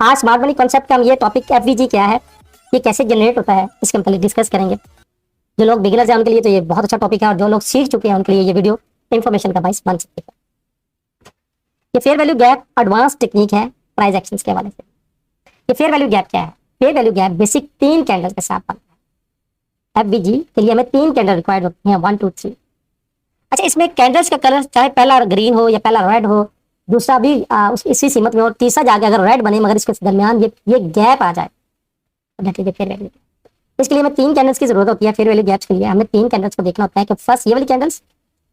आज smart money concept का हम ये टॉपिक एफवीजी क्या है, ये कैसे जनरेट होता है, इसके हम पहले डिस्कस करेंगे। जो लोग बिगिनर्स हैं उनके लिए तो ये बहुत अच्छा टॉपिक है, और जो लोग सीख चुके हैं उनके लिए ये वीडियो इन्फॉर्मेशन का बाइस बन सकती है। ये fair value gap advance technique है प्राइस एक्शंस के हवाले से। ये फेयर वैल्यू गैप क्या है? Fair value gap basic 3 candles के साथ बनता है। एफवीजी के लिए हमें 3 कैंडल रिक्वायर्ड होती हैं, 1 2 3। अच्छा, इसमें कैंडल्स का कलर चाहे पहला ग्रीन हो या पहला रेड हो, दूसरा भी इसी सीमत में, और तीसरा जाके अगर रेड बने मगर इसके दरमियान ये गैप आ जाए, दैट इज फेयर वैल्यू। इसके लिए हमें 3 कैंडल्स की जरूरत होती है। फेयर वैल्यू गैप्स के लिए हमें 3 कैंडल्स को देखना होता है कि फर्स्ट ये वाली candles,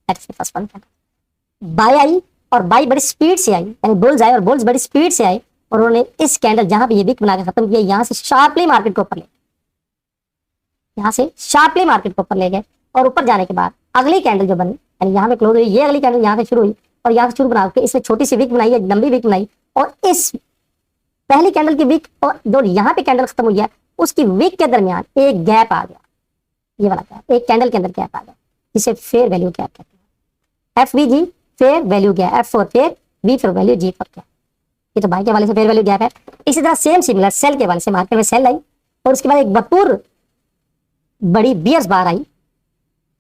that is first one candle by eye, और बाय बड़ी स्पीड से आई, यानी बुल्स आए और बुल्स बड़ी स्पीड से आए, और उन्होंने इस कैंडल जहां पे ये विक बना के खत्म किया, यहां से शार्पली मार्केट को ऊपर ले, यहां से शार्पली मार्केट को ऊपर ले गए, और ऊपर जाने के बाद अगली कैंडल जो बनी, यानी यहाँ पे क्लोज हुई, ये अगली कैंडल यहाँ से शुरू हुई, और यहाँ से शुरू बना के इसने छोटी सी विक बनाई है, लंबी विक बनाई, और इस पहली कैंडल की विक और जो यहाँ पे कैंडल खत्म हुई है उसकी विक के दरमियान एक गैप आ गया, ये वाला गैप, एक कैंडल के अंदर गैप आ गया, जिसे फेयर वैल्यू गैप कहते हैं। FVG fair value gap, F for fair, V for value, G for gap. ये तो बाई के वाले से फेयर वैल्यू गैप है। इसी तरह सेम सिमिलर सेल के वाले से मार्केट में सेल आई, और उसके बाद एक भरपूर बड़ी बियर्स बार आई,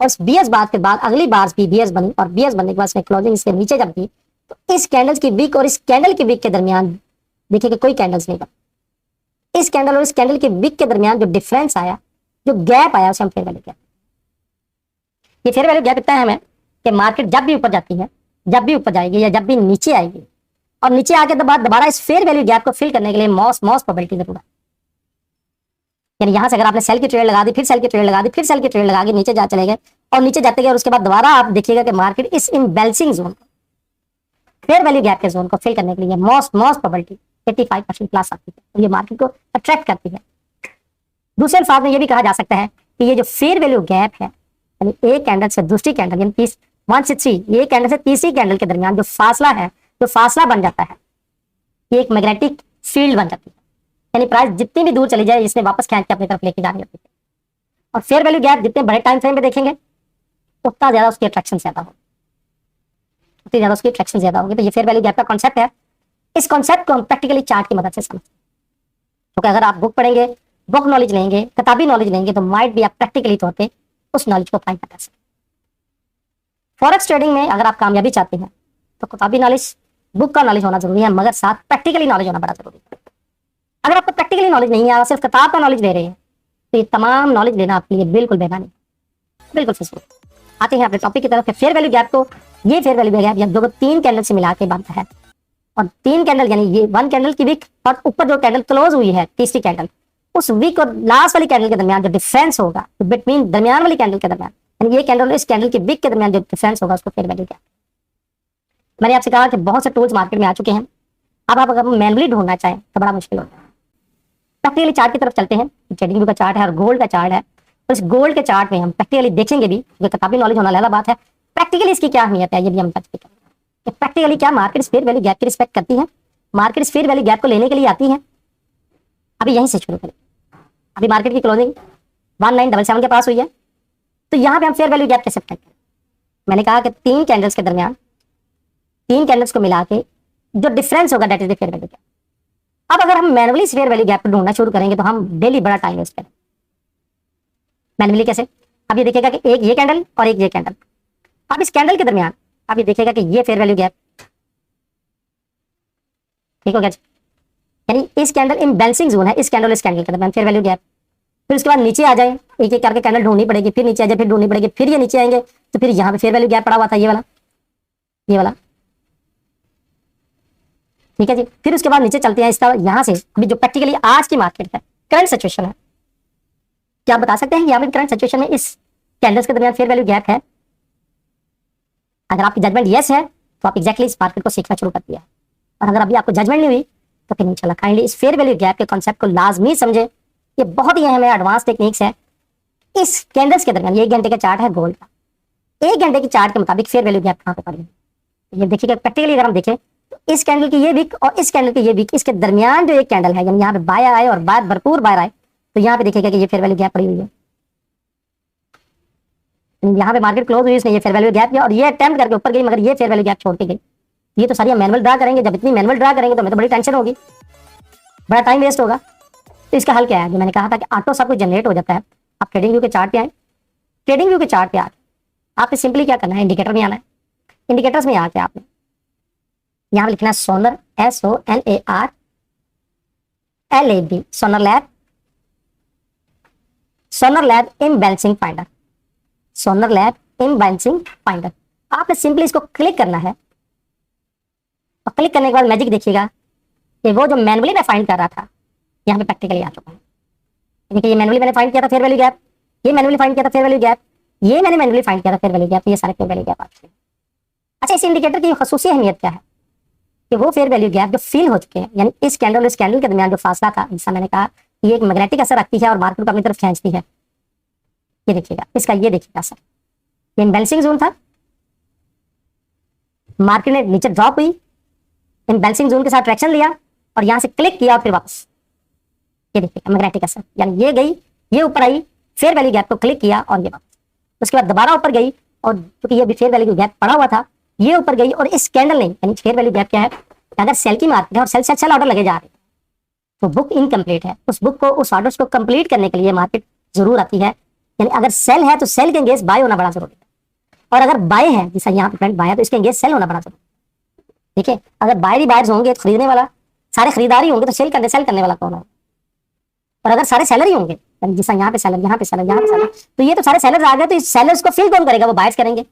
और इस बियर्स बार के बाद अगली बार भी बियर्स बनी, और बियर्स बनने के बाद इसमें क्लोजिंग इसके नीचे जब थी, तो इस कैंडल्स की विक और इस कैंडल की विक के दरमियान देखिए कि कोई कैंडल्स नहीं बनी। इस कैंडल और इस कैंडल की विक के दरमियान जो डिफरेंस आया, जो गैप आया, उसे हम फेयर वैल्यू गैप। ये फेयर वैल्यू गैप इतना है हमें कि मार्केट जब भी ऊपर जाती है, जब भी ऊपर जाएगी या जब भी नीचे आएगी, और नीचे आके तो बाद दोबारा इस फेयर वैल्यू गैप को फिल करने के लिए मॉस प्रोबेबिलिटी जरूर है। यानी यहां से अगर आपने सेल की ट्रेड लगा दी, फिर सेल की ट्रेड लगा दी, फिर सेल की ट्रेड लगा के नीचे जा चले गए, और नीचे जाते गए, और उसके बाद दोबारा आप देखिएगा कि मार्केट इस इम्बैलेंसिंग जोन को, फेयर वैल्यू गैप के जोन को फिल करने के लिए मॉस प्रोबेबिलिटी 85% प्लस आती है, और ये मार्केट को अट्रैक्ट करती है। दूसरे अल्फाज में ये भी कहा जा सकता है कि ये जो फेयर वैल्यू गैप है, यानी एक कैंडल से दूसरी कैंडल, यानी 1 से 3, ये कैंडल से तीसरी कैंडल के दरमियान जो फासला है, जो फासला बन जाता है, ये एक मैग्नेटिक फील्ड बन जाती है, यानी प्राइस जितनी भी दूर चली जाए इसने वापस खींच के अपनी तरफ लेके जानी होती है। और फेयर वैल्यू गैप जितने बड़े टाइम फ्रेम पे देखेंगे उतना ज्यादा उसकी अट्रैक्शन ज्यादा होगी, उतनी ज्यादा उसकी अट्रैक्शन ज्यादा होगी। तो ये फेयर वैल्यू गैप का कॉन्सेप्ट है। इस कॉन्सेप्ट को हम प्रैक्टिकली चार्ट की मदद से समझते हैं, क्योंकि अगर आप बुक पढ़ेंगे, बुक नॉलेज लेंगे, किताबी नॉलेज लेंगे, तो माइट भी आप प्रैक्टिकली तौर पर उस नॉलेज को अप्लाई कर सकते हैं। फॉरेक्स ट्रेडिंग में अगर आप कामयाबी चाहते हैं तो किताबी नॉलेज, बुक का नॉलेज होना जरूरी है, मगर साथ प्रैक्टिकली नॉलेज होना बड़ा जरूरी है। अगर आपको प्रैक्टिकली नॉलेज नहीं है, आप सिर्फ किताब का नॉलेज ले रहे हैं, तो ये तमाम नॉलेज लेना आपके लिए बिल्कुल बेमानी, बिल्कुल फिजूल। आते हैं अपने टॉपिक की तरफ। फेयर वैल्यू गैप को, ये फेयर वैल्यू गैप जो 3 कैंडल से मिला के बनता है, और 3 कैंडल यानी ये 1 कैंडल की विक, और ऊपर जो कैंडल क्लोज हुई है तीसरी कैंडल, उस विक और लास्ट वाली कैंडल के दरमियान जो डिफरेंस होगा, बिटवीन दरमियान वाली कैंडल के दरमियान, यानी ये कैंडल और इस कैंडल की विक के दरमियान जो डिफरेंस होगा, उसको फेयर वैल्यू गैप। मैंने आपसे कहा कि बहुत से टूल्स मार्केट में आ चुके हैं, अब आप अगर मैनुअली ढूंढना चाहें तो बड़ा मुश्किल होता है। प्रैक्टिकली चार्ट की तरफ चलते हैं। ट्रेडिंग व्यू का चार्ट है और गोल्ड का चार्ट है, और इस गोल्ड के चार्ट में हम प्रैक्टिकली देखेंगे भी, जो किताबी नॉलेज होना अलग बात है, प्रैक्टिकली इसकी क्या अहमियत है ये भी हम बात करेंगे। प्रैक्टिकली क्या मार्केट इस फेयर वैल्यू गैप की रिस्पेक्ट करती है, मार्केट इस फेयर वैल्यू गैप को लेने के लिए आती है। अभी यहीं से शुरू करें। अभी मार्केट की क्लोजिंग 1977 के पास हुई है, तो यहाँ पे हम फेयर वैल्यू गैप कैसे अप्लाई करें? मैंने कहा कि 3 कैंडल्स के दरमियान, 3 कैंडल्स को मिला के जो डिफरेंस होगा, that is the fair value gap. अब अगर हम मैनुअली फेयर वैल्यू गैप को ढूंढना शुरू करेंगे तो हम डेली बड़ा टाइम वेस्ट करें। मैनुअली कैसे? अब ये देखिएगा कि एक ये कैंडल और एक ये कैंडल, अब इस कैंडल के दरमियान अब ये देखिएगा कि ये फेयर वैल्यू गैप, ठीक हो गया, यानी इस कैंडल इम्बैलेंसिंग जोन है, इस कैंडल इस कैंडल के दरमियान फेयर वैल्यू गैप। फिर उसके बाद नीचे आ जाए, एक एक करके कैंडल ढूंढनी पड़ेगी, फिर नीचे आ जाए, फिर ढूंढनी पड़ेगी, फिर ये नीचे आएंगे, तो फिर यहाँ पे फेयर वैल्यू गैप पड़ा हुआ था, ये वाला, ठीक है जी। फिर उसके बाद नीचे चलते हैं इस तरह, यहाँ से अभी जो प्रैक्टिकली आज की मार्केट है, करंट सिचुएशन है, क्या आप बता सकते हैं कि यहाँ पे करंट सिचुएशन में इस कैंडल्स के दरमियान फेयर वैल्यू गैप है? अगर आपकी जजमेंट यस है तो आप एग्जैक्टली इस मार्केट को सीखना शुरू कर दिया है, और अगर अभी आपको जजमेंट नहीं हुई तो फिर इंशाल्लाह काइंडली इस फेयर वैल्यू गैप के कॉन्सेप्ट को लाजमी समझे। ये बहुत ही अहम है, एडवांस टेक्निक्स है। इस कैंडल्स के दरमियान, ये 1 घंटे का चार्ट है गोल्ड का, 1 घंटे की चार्ट के मुताबिक फेयर वैल्यू गैप कहाँ पे पड़ी है ये देखिएगा। प्रैक्टिकली अगर हम देखें तो इस कैंडल की ये विक और इस कैंडल की ये विक, इसके दरमियान जो एक कैंडल है, यानी यहाँ पे बाय आए और बाद भरपूर बाय आए, तो यहाँ पे देखिएगा कि ये फेयर वैल्यू गैप पड़ी हुई है। यहाँ पे मार्केट क्लोज हुई, इसने ये फेयर वैल्यू गैप किया और ये अटेम्प्ट करके ऊपर गई, मगर ये फेयर वैल्यू गैप छोड़ के गई। ये तो सारी हम मैनुअल ड्रा करेंगे, जब इतनी मैनुअल ड्रा करेंगे तो हमें तो बड़ी टेंशन होगी। बड़ा टाइम वेस्ट होगा। तो इसका हल क्या है, जो मैंने कहा था कि ऑटो सब कुछ जनरेट हो जाता है। आप ट्रेडिंग व्यू के चार्ट पे आए, ट्रेडिंग व्यू के चार्ट पे आए आपने सिंपली क्या करना है, इंडिकेटर में आना है। इंडिकेटर्स में आके आपने यहाँ पे लिखना है सोनर, SONARLAB, सोनर लैब, सोनर लैब इम्बैलेंसिंग फाइंडर, सोनर लैब इम्बैलेंसिंग फाइंडर। आपने सिंपली इसको क्लिक करना है और क्लिक करने के बाद मैजिक देखिएगा कि वो जो मैनुअली मैं फाइंड कर रहा था यहाँ पे प्रैक्टिकली आ चुका है। देखिए ये मैनुअली मैंने फाइंड किया था फेयर वैल्यू गैप, ये मैनुअली फाइंड किया था फेयर वैल्यू गैप, ये मैंने मैनुअली फाइंड किया था फेयर वैल्यू गैप, ये सारे फेयर वैल्यू गैप आ चुके हैं। अच्छा, इस इंडिकेटर की खसूसी अहमियत क्या है कि वो फेयर वैल्यू गैप जो फिल हो चुके हैं, यानी इस कैंडल और इस कैंडल के दरमियान जो फासला था, जैसा मैंने कहा ये एक मैग्नेटिक असर रखती है और मार्केट को अपनी तरफ खींचती है। ये देखिएगा, इसका ये देखिएगा असर, ये इम्बैलेंसिंग जोन था, मार्केट ने नीचे ड्रॉप हुई, इम्बैलेंसिंग जोन के साथ ट्रैक्शन लिया और यहां से क्लिक किया और फिर वापस, ये देखिएगा मैग्नेटिक असर, यानी ये गई, ये ऊपर आई, फेयर वैल्यू गैप को क्लिक किया और ये वापस, उसके बाद दोबारा ऊपर गई और क्योंकि ये भी फेयर वैल्यू गैप पड़ा हुआ था, ये ऊपर गई और इस कैंडल ने, यानी फेयर वैल्यू गैप क्या है, अगर सेल की मार्केट है और सेल सेल ऑर्डर लगे जा रहे हैं तो बुक इनकम्प्लीट है। उस बुक को, उस ऑर्डर्स को कंप्लीट करने के लिए मार्केट जरूर आती है। यानी अगर सेल है तो सेल के एंगेज बाय होना बड़ा जरूरी है, और अगर बाय है, जैसा यहाँ पे ट्रेंड बाय है, तो इसके एंगेज सेल होना बड़ा जरूरी है। ठीक है, अगर बायर ही बायर्स होंगे तो खरीदने वाला, सारे खरीदार ही होंगे तो सेल करने वाला कौन है? और अगर सारे सेलर ही होंगे, जैसा यहाँ पे सेलर, यहाँ पे सेलर, यहाँ पे सेलर, तो ये तो सारे सेलर्स आ गए, तो इस सेलर्स को फिल कौन करेगा? वो बायर्स करेंगे,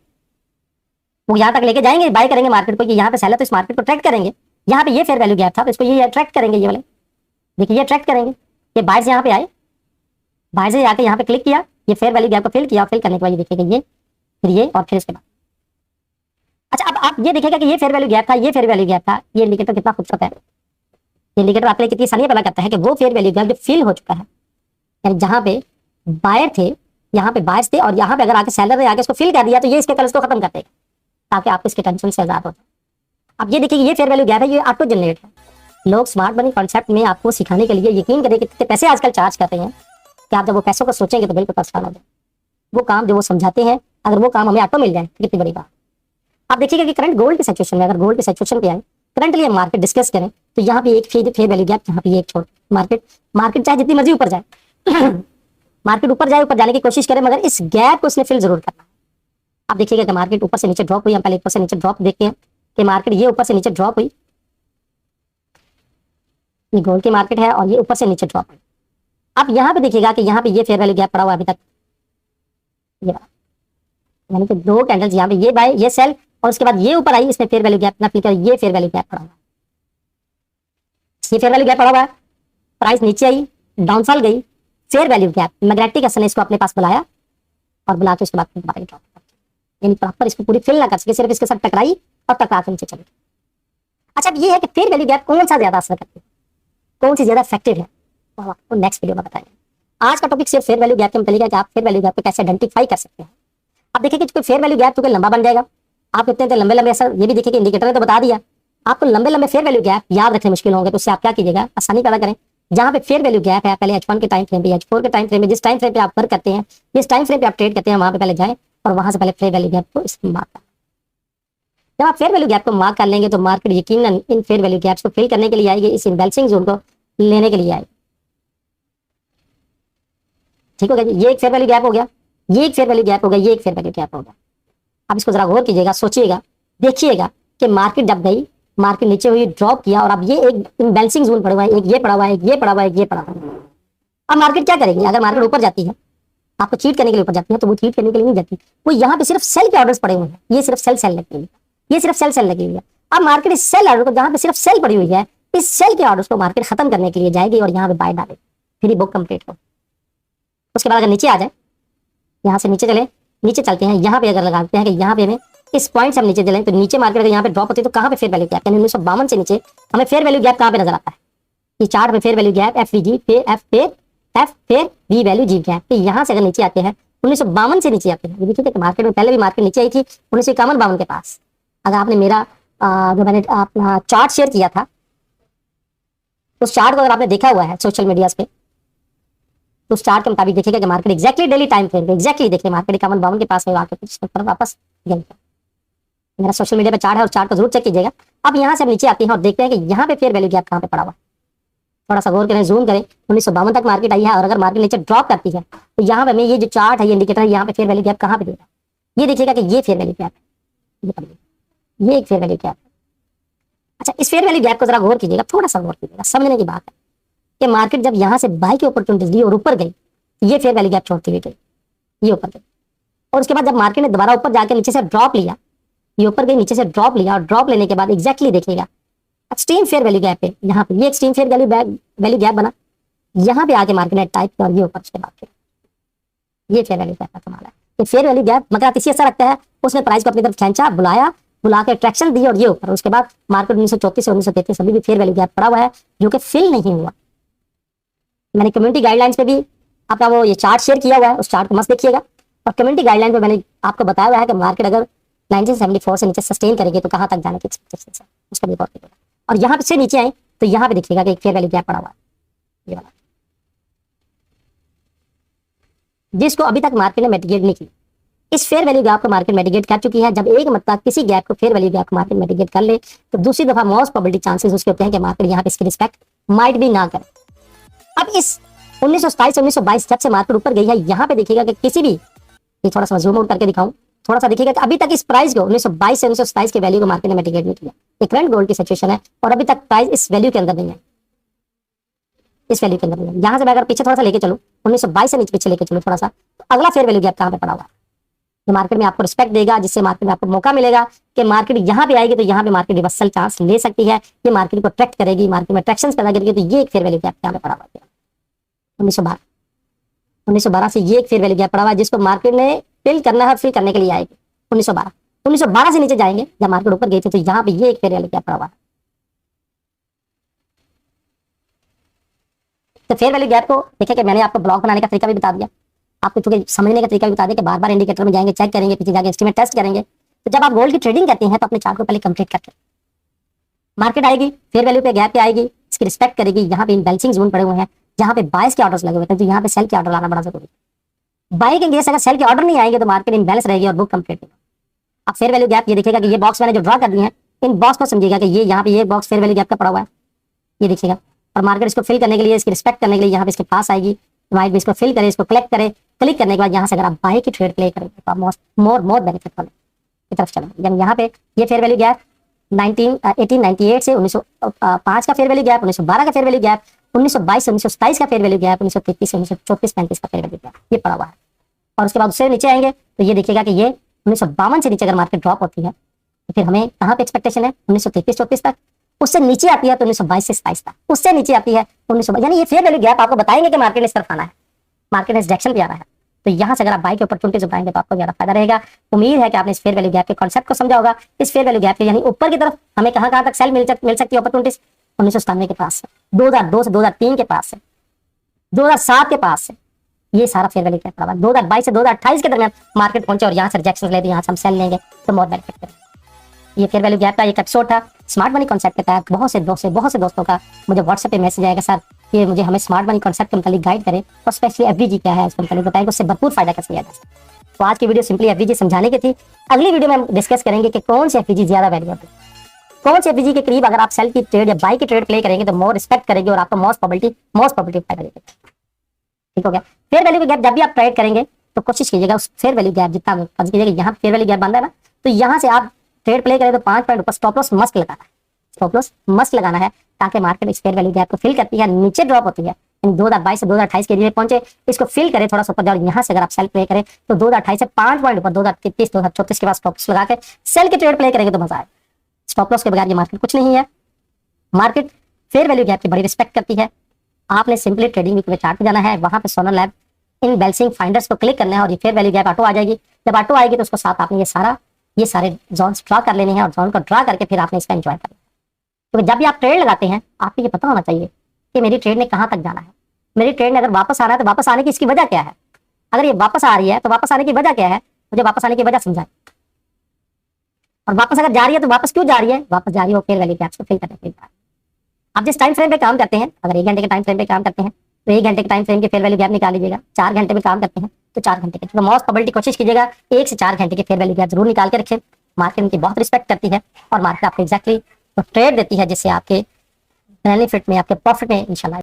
वो यहाँ तक लेके जाएंगे, बाय करेंगे मार्केट को कि यहाँ पे सेलर, तो इस मार्केट को ट्रैक करेंगे। यहाँ पे ये फेयर वैल्यू गैप था तो इसको ये अट्रैक्ट करेंगे, ये वाले देखिए ये अट्रैक्ट करेंगे। ये बायर्स यहाँ पे आए, बाहर से आके यहाँ पे क्लिक किया, ये फेयर वैल्यू गैप को फिल किया, फिल करने के बाद ये देखिएगा ये, फिर ये और फिर इसके बाद। अच्छा, अब आप ये देखिएगा कि ये फेयर वैल्यू गैप था, ये फेयर वैल्यू गैप था। ये इंडिकेटर कितना खूबसूरत है, ये इंडिकेटर आपके लिए कितनी आसानी पता करता है कि वो फेयर वैल्यू गैप जो फिल हो चुका है, यानी जहाँ पे बायर थे, यहाँ पे बायर्स थे, और यहाँ पे अगर आके सेलर ने आके इसको फिल कर दिया तो ये इसके कलर्स को खत्म कर देगा ताकि आप इसके टेंशन से आजाद हो जाए। अब ये देखिए ये फेयर वैल्यू गैप है, ये ऑटो जनरेट है। लोग स्मार्ट मनी कॉन्सेप्ट में आपको सिखाने के लिए यकीन करें कि कितने पैसे आजकल चार्ज कर रहे हैं कि आप जब वो पैसों को सोचेंगे तो बिल्कुल परेशान हो जाए। वो काम जो वो समझाते हैं, अगर वो काम हमें ऑटो मिल जाए तो कितनी बड़ी बात। आप देखिएगा कि करंट गोल्ड की सिचुएशन में, अगर गोल्ड की सिचुएशन पे आए, करंटली हम मार्केट डिस्कस करें तो यहाँ पे एक फेयर वैल्यू गैप, यहाँ पे एक छोड़, मार्केट चाहे जितनी मर्जी ऊपर जाए मार्केट ऊपर जाए, ऊपर जाने की कोशिश करे, मगर इस गैप को उसने फिल जरूर करना है। आप देखिएगा कि मार्केट ऊपर से नीचे ड्रॉप हुई, हम पहले ऊपर से नीचे ड्रॉप देखते हैं कि मार्केट ये ऊपर से नीचे ड्रॉप हुई, ये गोल्ड की मार्केट है और ये ऊपर से नीचे ड्रॉप हुई। आप यहाँ पे देखिएगा कि यहाँ पे ये फेयर वैल्यू गैप पड़ा हुआ अभी तक, ये यानी कि दो कैंडल्स यहाँ पे, ये बाय ये सेल, और उसके बाद ये ऊपर आई, इसमें फेयर वैल्यू गैप ना फिल कर, ये फेयर वैल्यू गैप पड़ा हुआ, ये फेयर वैल्यू गैप पड़ा हुआ, प्राइस नीचे आई, डाउनफॉल गई, फेयर वैल्यू गैप, मैग्नेटिक असर ने इसको अपने पास बुलाया और बुला के उसके बाद दोबारा ड्रॉप, यानी प्रॉपर इसको पूरी फिल ना कर सके, सिर्फ इसके साथ टकराई और टकरा के नीचे चली। अच्छा, अब ये है कि फेयर वैल्यू गैप कौन सा ज्यादा असर करती है, कौन सी ज्यादा इफेक्टिव है, वो आपको नेक्स्ट वीडियो में बताएंगे। आज का टॉपिक सिर्फ फेयर वैल्यू गैप के मतलब है कि आप फेयर वैल्यू गैप को कैसे आइडेंटिफाई कर सकते हैं। आप देखिए कि फेयर वैल्यू गैप तो लंबा बन जाएगा, आप कितने लंबे लंबे असर, ये भी देखिए कि इंडिकेटर ने तो बता दिया, आपको लंबे लंबे फेयर वैल्यू गैप याद रखने मुश्किल होंगे, तो उससे आप क्या कीजिएगा, आसानी पैदा करें। जहां पे फेयर वैल्यू गैप है, पहले H1 के टाइम फ्रेम पे, H4 के टाइम फ्रेम पे, जिस टाइम फ्रेम पे आप वर्क करते हैं, जिस टाइम फ्रेम पे आप ट्रेड करते हैं, वहां पे पहले जाएं और वहां से पहले फेयर वैल्यू गैप को इस्तेमाल करें। जब आप फेयर वैल्यू गैप को मार्क कर लेंगे तो मार्केट यकीनन इन फेयर वैल्यू गैप्स को फिल करने के लिए आएगी, इस इम्बैलेंसिंग जोन को लेने के लिए आएगी। ठीक हो गया, ये एक फेयर वैल्यू गैप हो गया, ये एक फेयर वैल्यू गैप हो गया, ये एक फेयर वैल्यू गैप हो गया। अब इसको जरा गौर कीजिएगा, सोचिएगा, देखिएगा कि मार्केट जब गई, मार्केट नीचे हुई, ड्रॉप किया, और अब ये एक इम्बैलेंसिंग जोन पड़ा हुआ है, एक ये पड़ा हुआ है, एक ये पड़ा हुआ है, एक ये पड़ा हुआ है। अब मार्केट क्या करेगी? अगर मार्केट ऊपर जाती है, आपको चीट करने के लिए ऊपर जाती है, तो वो चीट करने के लिए नहीं जाती, वो यहाँ पे सिर्फ सेल के ऑर्डर्स पड़े हुए हैं, ये सिर्फ सेल लगी हुई है, ये सिर्फ सेल लगी हुई है। अब मार्केट इस सेल ऑर्डर को, जहाँ पे सिर्फ सेल पड़ी हुई है, इस सेल के ऑर्डर्स को मार्केट खत्म करने के लिए जाएगी और यहाँ पे बाय डालेगी, फिर बुक कंप्लीट हो। उसके बाद अगर नीचे आ जाए, यहाँ से नीचे चले, नीचे चलते हैं, यहाँ पे अगर लगाते हैं कि यहाँ पे हमें इस पॉइंट से हम नीचे चलें, तो नीचे मार्केट अगर यहाँ पे ड्रॉप होती है तो कहाँ पे फेयर वैल्यू गैप, यानी 1952 से नीचे हमें फेयर वैल्यू गैप कहाँ पे नजर आता है? ये चार्ट में फेयर वैल्यू गैप FVG पे F fair V value G gap, तो यहाँ से अगर नीचे आते हैं 1952 से नीचे आते हैं, ये देखिए कि मार्केट में पहले भी मार्केट नीचे आई थी 1951-52 के पास। अगर आपने मेरा जो मैंने अपना चार्ट शेयर किया था, उस चार्ट को अगर आपने देखा हुआ है सोशल मीडिया पे, तो उस चार्ट के मुताबिक देखिएगा कि market exactly daily time frame पे एक्जैक्टली देखिए मार्केट 51-52 के पास में आके कुछ पर वापस गई। मेरा सोशल मीडिया पे चार्ट है, और चार्ट को जरूर चेक कीजिएगा। अब यहाँ से हम नीचे आते हैं और देखते हैं कि यहाँ पे फेयर वैल्यू गैप कहाँ पे पड़ा हुआ, थोड़ा सा गौर करें, जूम करें, 1952 तक मार्केट आई है और अगर मार्केट नीचे ड्रॉप करती है तो यहाँ पे हमें ये जो चार्ट है, ये इंडिकेटर है, यहाँ पे फेयर वैल्यू गैप कहाँ पे देगा, ये देखिएगा कि ये फेयर वैल्यू गैप है, ये एक फेयर वैल्यू गैप है। अच्छा, इस फेयर वैल्यू गैप को जरा गौर कीजिएगा, थोड़ा सा गौर कीजिएगा, समझने की बात है कि मार्केट जब यहाँ से बाई की अपॉर्चुनिटीज दी और ऊपर गई, ये फेयर वैल्यू गैप छोड़ती हुई गई, ये ऊपर गई, और उसके बाद जब मार्केट ने दोबारा ऊपर जाकर नीचे से ड्रॉप लिया, ये ऊपर गई, नीचे से ड्रॉप लिया, और ड्रॉप लेने के बाद एग्जैक्टली देखिएगा एक्सट्रीम फेयर वैल्यू गैप है, यहाँ पे ये एक्सट्रीम फेयर वैल्यू गैप बना, यहाँ पे आके मार्केट ने टाइप किया और ये ऊपर उसके बाद ये फेयर वैल्यू गैप का कमाल है। ये फेयर वैल्यू गैप मकरातीसी असर रखता है, उसने प्राइस को अपनी तरफ खींचा, बुलाया, बुला के ट्रैक्शन दी और ये ऊपर, उसके बाद मार्केट 1934 से 1933 अभी भी फेयर वैल्यू गैप पड़ा हुआ है जो कि फिल नहीं हुआ। मैंने कम्युनिटी गाइडलाइंस पे भी आपका वो ये चार्ट शेयर किया हुआ है, उस चार्ट को मस्त देखिएगा, और कम्युनिटी गाइडलाइन पे मैंने आपको बताया हुआ है कि मार्केट अगर 1974 से नीचे सस्टेन करेगी तो कहाँ तक जाने की एक्सपेक्टेशन है, उसका भी गौर कीजिएगा। और यहाँ से नीचे आए तो यहाँ पे देखिएगा कि एक फेयर वैल्यू गैप पड़ा हुआ है, ये वाला, जिसको अभी तक मार्केट ने मिटिगेट नहीं किया। इस फेयर वैल्यू गैप को मार्केट मिटिगेट कर चुकी है। जब एक मतलब किसी गैप को फेयर वैल्यू गैप को मार्केट मिटिगेट कर ले तो दूसरी दफा मोस्ट प्रोबेबिलिटी चांसेस उसके होते हैं कि मार्केट यहाँ पे इसकी रिस्पेक्ट माइट भी ना करे। अब इस 1927 1922 जब से मार्केट ऊपर गई है, यहाँ पे देखिएगा कि किसी भी, ये थोड़ा सा जूम आउट करके दिखाऊं, थोड़ा सा देखिएगा कि अभी तक इस प्राइस को 1922 से 1927 के वैल्यू को मार्केट ने मिटिगेट नहीं किया। ये करंट गोल्ड की सिचुएशन है और अभी तक प्राइस इस वैल्यू के अंदर नहीं है, इस वैल्यू के अंदर नहीं है। यहाँ से मैं अगर पीछे थोड़ा सा लेके चलूं, 1922 से नीचे पीछे लेके चलूं थोड़ा सा, तो अगला फेयर वैल्यू गैप कहाँ पे पड़ा हुआ है, जो मार्केट में आपको रिस्पेक्ट देगा, जिससे मार्केट में आपको मौका मिलेगा कि मार्केट यहाँ पे आएगी तो यहाँ पे मार्केट रिवर्सल चांस ले सकती है, ये मार्केट को ट्रैक्ट करेगी, मार्केट में ट्रैक्शन पैदा करेगी। तो ये एक फेयर वैल्यू गैप यहाँ पे पड़ा हुआ है 1912 से ये एक फेयर वैल्यू गैप पड़ा हुआ है जिसको मार्केट ने फिल करना है, फिल करने के लिए आएगी 1912 से नीचे जाएंगे जब मार्केट ऊपर गई थी, तो यहाँ पे ये एक फेयर वैल्यू गैप पड़ा हुआ है। तो फेयर वैल्यू गैप को देखिए कि मैंने आपको ब्लॉक बनाने का तरीका भी बता दिया, आपको चूंकि समझने का तरीका भी बता दिया कि बार बार इंडिकेटर में जाएंगे, चेक करेंगे, पीछे जाके एस्टीमेट टेस्ट करेंगे। तो जब आप गोल्ड की ट्रेडिंग करते हैं तो अपने चार्ट को पहले कंप्लीट करके, मार्केट आएगी फेयर वैल्यू पे गैप पे आएगी, इसकी रिस्पेक्ट करेगी, यहाँ पे इनबैलेंसिंग जोन पड़े हुए हैं जहाँ पे बाइस के ऑर्डर्स लगे हुए थे, तो यहाँ पे सेल के ऑर्डर लाना बड़ा जरूरी है। बाई के केस अगर सेल के ऑर्डर नहीं आएंगे तो मार्केट इनबैलेंस रहेगी और बुक कंप्लीट होगा। अब फेयर वैल्यू गैप ये देखिएगा कि ये बॉक्स मैंने जो ड्रॉ कर दिए हैं, इन बॉक्स को समझिएगा कि ये यहाँ पे ये बॉक्स फेयर वैल्यू गैप का पड़ा हुआ है, ये देखिएगा, और मार्केट इसको फिल करने के लिए, इसकी रिस्पेक्ट करने के लिए यहाँ पे इसके पास आएगी, माइट भी इसको फिल करे, इसको कलेक्ट करे, क्लिक करने के बाद यहाँ से अगर आप बाई की ट्रेड प्ले करेंगे तो आप मोर बेनिफिट वाले की तरफ चलेंगे। यानी यहाँ पे ये फेयर वैल्यू गैप 1898 से 1905 का फेयर वैल्यू गैप, 1912 का फेयर वैल्यू गैप, 1922 से 1927 का फेयर वैल्यू गैप, 1933 से 1934-35 का फेयर वैल्यू गैप, ये पड़ा हुआ है। और उसके बाद उससे नीचे आएंगे तो ये देखिएगा कि ये 1952 से नीचे अगर मार्केट ड्रॉप होती है तो फिर हमें कहाँ पे एक्सपेक्टेशन है 1933-34 तक, उससे नीचे आती है तो 1922 से 27 तक, उससे नीचे आती है 1922, यानी ये फेयर वैल्यू गैप आपको बताएंगे कि मार्केट ने इस तरफ आना है, मार्केट ने इस डायरेक्शन पे आना है। तो यहाँ से अगर आप बाई की अपॉर्चुनिटीज उठाएंगे तो आपको ज्यादा फायदा रहेगा। उम्मीद है कि आपने इस फेयर वैल्यू गैप के कॉन्सेप्ट को समझा होगा। इस फेयर वैल्यू गैप के यानी ऊपर की तरफ हमें कहाँ कहाँ तक सेल मिल सकती है अपॉर्चुनिटीज, 1997 के पास से, 2002 से 2003 के पास से, 2007 के पास से, ये सारा फेयर वैल्यू गैप पड़ा हुआ है। 2022 से 2028 के दरमियान मार्केट पहुंचे और यहाँ से रिजेक्शन ले, यहाँ से हम सेल लेंगे तो मोर बेनिफिट करेंगे। ये फेयर वैल्यू गैप का एक एपिसोड था स्मार्ट मनी कॉन्सेप्ट के तहत। बहुत से दोस्तों का मुझे व्हाट्सएप पे मैसेज आएगा, सर ये मुझे हमें स्मार्ट मनी कॉन्सेप्ट के मतलब गाइड करें और स्पेशली एफवीजी क्या है इसके मतलब बताएंगे, उससे भरपूर फायदा कैसे लिया जा सकता है। तो आज की वीडियो सिंपली एफवीजी समझाने की थी। अगली वीडियो में हम डिस्कस करेंगे कि कौन सी एफवीजी ज्यादा वैल्यूएबल, कौन से एफवीजी के करीब अगर आप सेल की ट्रेड या बाई की ट्रेड प्ले करेंगे तो मोर रिस्पेक्ट करेंगे और आपको मोस्ट प्रोबेबिलिटी फायदा देगा। ठीक हो गया। फेयर वैल्यू गैप जब भी आप ट्रेड करेंगे तो कोशिश कीजिएगा उस फेयर वैल्यू गैप जितना कीजिएगा, यहाँ फेयर वैल्यू गैप बंदा है ना, तो यहाँ से आप ट्रेड प्ले करें तो 5 पॉइंट ऊपर स्टॉप लॉस मस्ट लगाना है, स्टॉप लॉस मस्ट लगाना है ताकि मार्केट इस फेयर वैल्यू गैप को फिल करती है, नीचे ड्रॉप होती है, 2022 से 2028 के लिए पहुंचे, इसको फिल करे, थोड़ा सा ऊपर जाओ, यहाँ से अगर आप सेल प्ले करें तो 2028 से 5 पॉइंट ऊपर 2033 2034 के बाद स्टॉप लॉस लगा के सेल की ट्रेड प्ले करेंगे तो मजा आए। स्टॉप लॉस के बगैर ये मार्केट कुछ नहीं है। मार्केट फेयर वैल्यू गैप की बड़ी रिस्पेक्ट करती है। आपने सिंपली ट्रेडिंग वीक में चार्ट पे जाना है, वहां पे Sonal lab in balancing finders को क्लिक करना है और ये फेयर वैल्यू गैप ऑटो आ जाएगी। जब ऑटो आएगी तो उसको साथ आपने ये सारे जोन्स ड्रा कर लेने हैं और जोन को ड्रा करके फिर आपने इसका एंजॉय करना है। क्योंकि जब भी आप ट्रेड लगाते हैं आपको ये पता होना चाहिए कि मेरी ट्रेड ने कहाँ तक जाना है, मेरी ट्रेड ने अगर वापस आ रहा है तो वापस आने की इसकी वजह क्या है, अगर ये वापस आ रही है तो वापस आने की वजह क्या है, मुझे वापस आने की वजह समझाए, और वापस अगर जा रही है तो वापस क्यों जा रही है, वापस जा रही है फेयर वैल्यू गैप्स को फिल करने के लिए। आप जिस टाइम फ्रेम पे काम करते हैं, अगर 1 घंटे के टाइम फ्रेम पे काम करते हैं तो 1 घंटे के टाइम फ्रेम के फेयर वैल्यू गैप निकाल लीजिएगा। 4 घंटे में काम करते हैं तो 4 घंटे के, तो मोस्ट प्रोबेबिलिटी कोशिश कीजिएगा 1 से 4 घंटे के फेयर वैल्यू गैप जरूर निकाल के रखें। मार्केट उनकी बहुत रिस्पेक्ट करती है और मार्केट आपको एग्जैक्टली ट्रेड देती है जिससे आपके बेनिफिट में, आपके प्रॉफिट में इंशाल्लाह